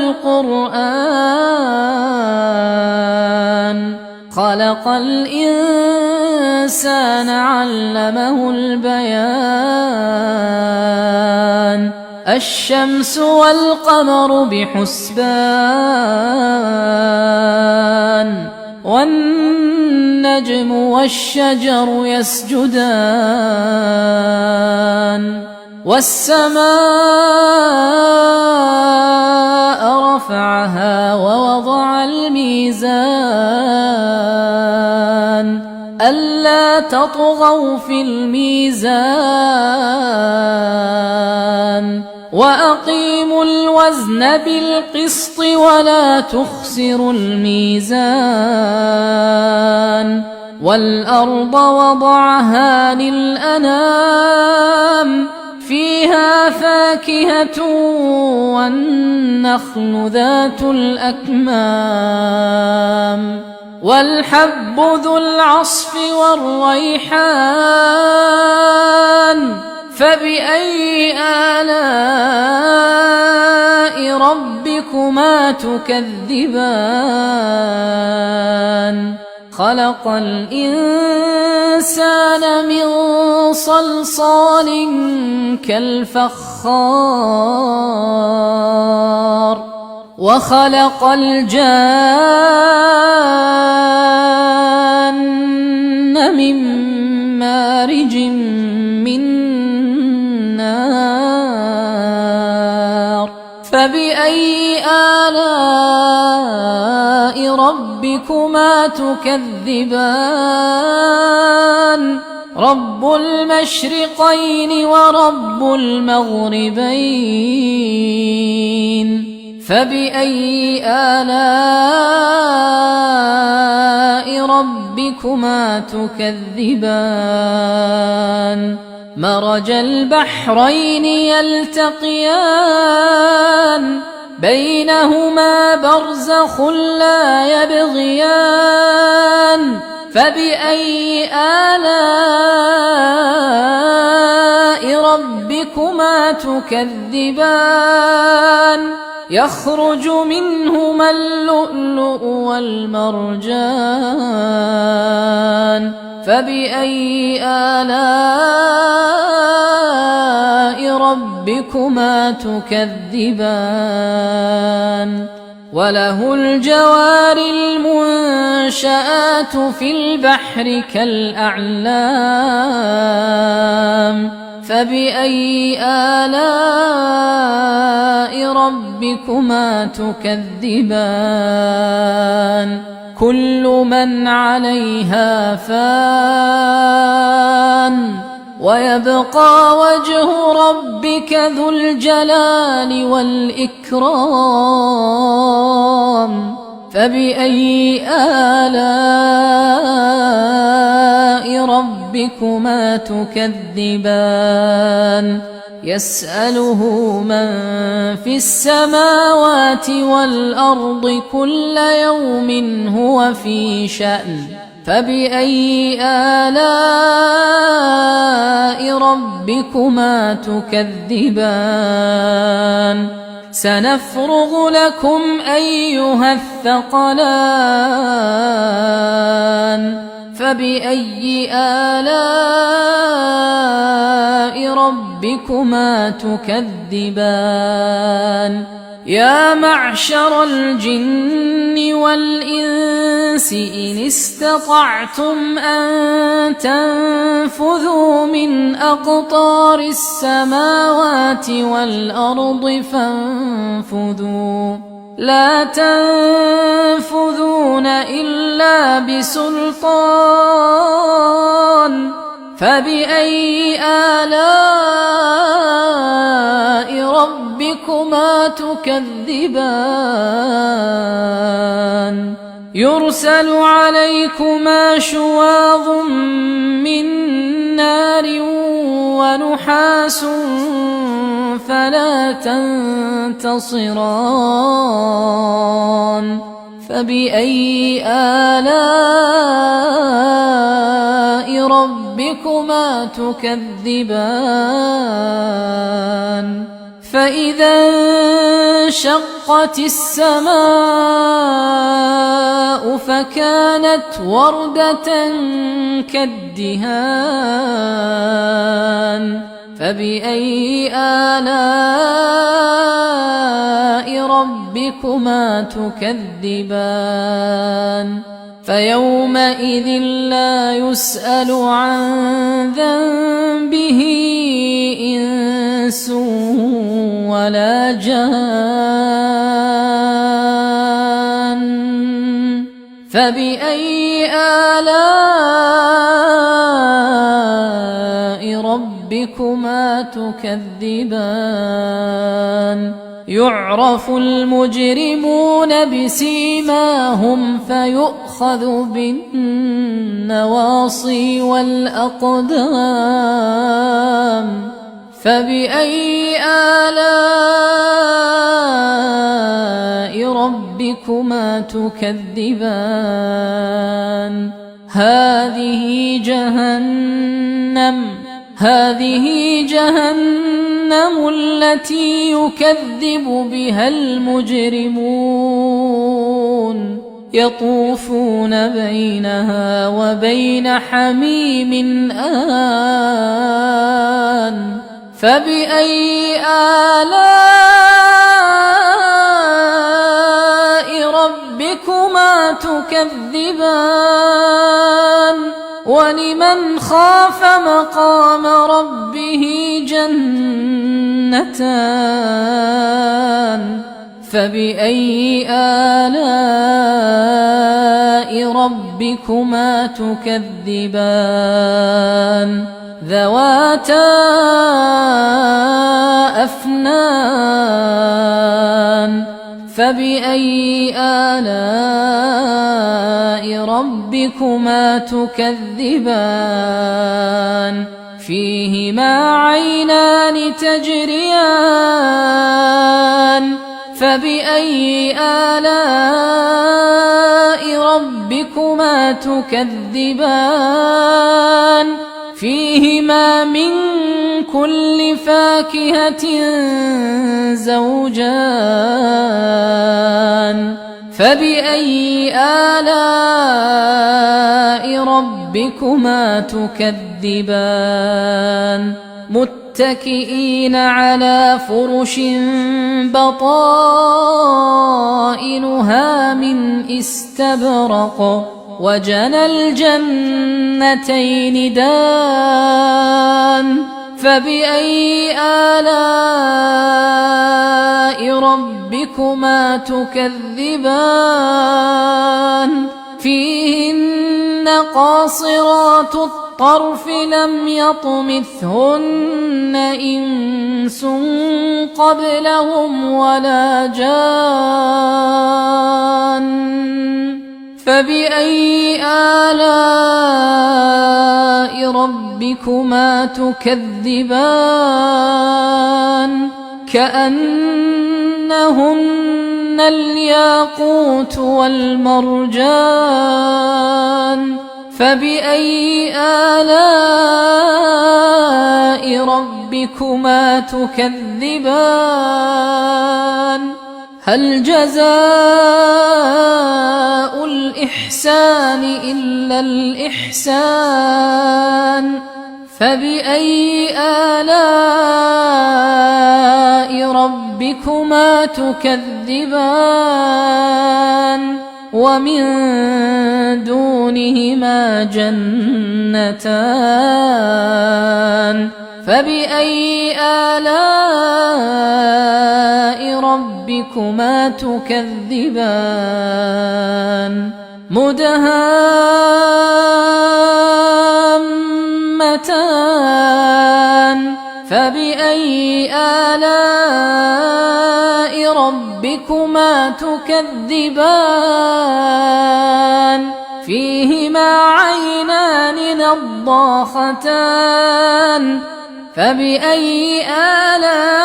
القرآن خلق الإنسان علمه البيان الشمس والقمر بحسبان والنجم والشجر يسجدان والسماء رفعها ووضع الميزان ألا تطغوا في الميزان وأقيموا الوزن بالقسط ولا تخسروا الميزان والأرض وضعها للأنام فيها فاكهة والنخل ذات الأكمام والحب ذو العصف والريحان فبأي آلاء ربكما تكذبان خلق الإنسان من صلصال كالفخار وخلق الجان من مارج من نار فبأي آلاء ربكما تكذبان رب المشرقين ورب المغربين فبأي آلاء ربكما تكذبان مرج البحرين يلتقيان بينهما برزخ لا يبغيان فبأي آلاء ربكما تكذبان يخرج منهما اللؤلؤ والمرجان فبأي آلاء ربكما تكذبان وله الجوار المنشآت في البحر كالأعلام فبأي آلاء ربكما تكذبان كل من عليها فان ويبقى وجه ربك ذو الجلال والإكرام فبأي آلاء ربكما تكذبان يسأله من في السماوات والأرض كل يوم هو في شأن فبأي آلاء ربكما تكذبان سنفرغ لكم أيها الثقلان فبأي آلاء ربكما تكذبان يا معشر الجن والإنس إن استطعتم أن تنفذوا من أقطار السماوات والأرض فانفذوا لا تنفذون إلا بسلطان فبأي آلاء ربكما تكذبان يرسل عليكما شواظ من نار ونحاس فلا تنتصران فبأي آلاء ربكما تكذبان فإذا انشقت السماء فكانت وردة كالدهان فبأي آلاء ربكما تكذبان فيومئذ لا يسأل عن ذنبه إنس ولا جان فبأي آلاء ربكما تكذبان يعرف المجرمون بسيماهم فيؤخذ بالنواصي والأقدام فبأي آلاء ربكما تكذبان هذه جهنم التي يكذب بها المجرمون يطوفون بينها وبين حميم آن فبأي آلاء ربكما تكذبان ولمن خاف مقام ربه جنتان فبأي آلاء ربكما تكذبان ذواتا أفنان فبأي آلاء ربكما تكذبان فيهما عينان تجريان فبأي آلاء ربكما تكذبان فيهما من كل فاكهة زوجان فبأي آلاء ربكما تكذبان متكئين على فرش بطائنها من استبرق وجنى الجنتين دان فبأي آلاء ربكما تكذبان فيهن قاصرات الطرف لم يطمثهن إنس قبلهم ولا جان فبأي آلاء ربكما تكذبان كأنهن الياقوت والمرجان فبأي آلاء ربكما تكذبان هل جزاء الإحسان إلا الإحسان فبأي آلاء ربكما تكذبان ومن دونهما جنتان فبأي آلاء ربكما تكذبان مدهامتان فبأي آلاء ربكما تكذبان فيهما عينان نضاختان فبأي آلاء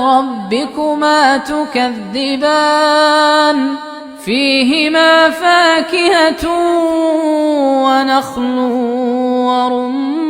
ربكما تكذبان فيهما فاكهة ونخل ورمان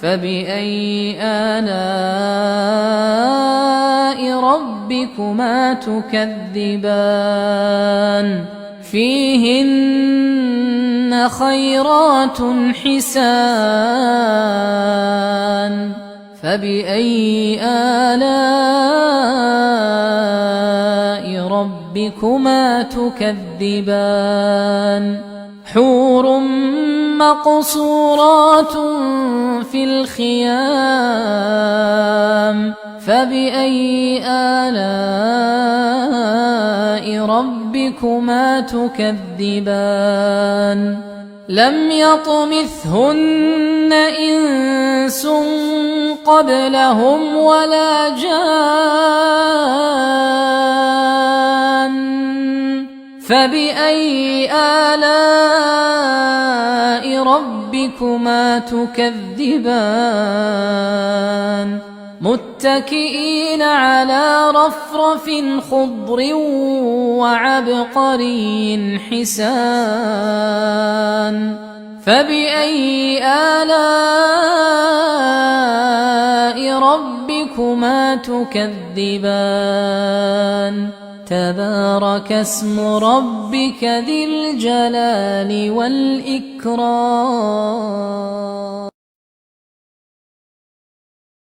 فبأي آلاء ربكما تكذبان فيهن خيرات حسان فبأي آلاء ربكما تكذبان حور مقصورات في الخيام فبأي آلاء ربكما تكذبان لم يطمثهن إنس قبلهم ولا جان فبأي آلاء ربكما تكذبان متكئين على رفرف خضر وعبقري حسان فبأي آلاء ربكما تكذبان تبارك اسم ربك ذي الجلال والإكرام.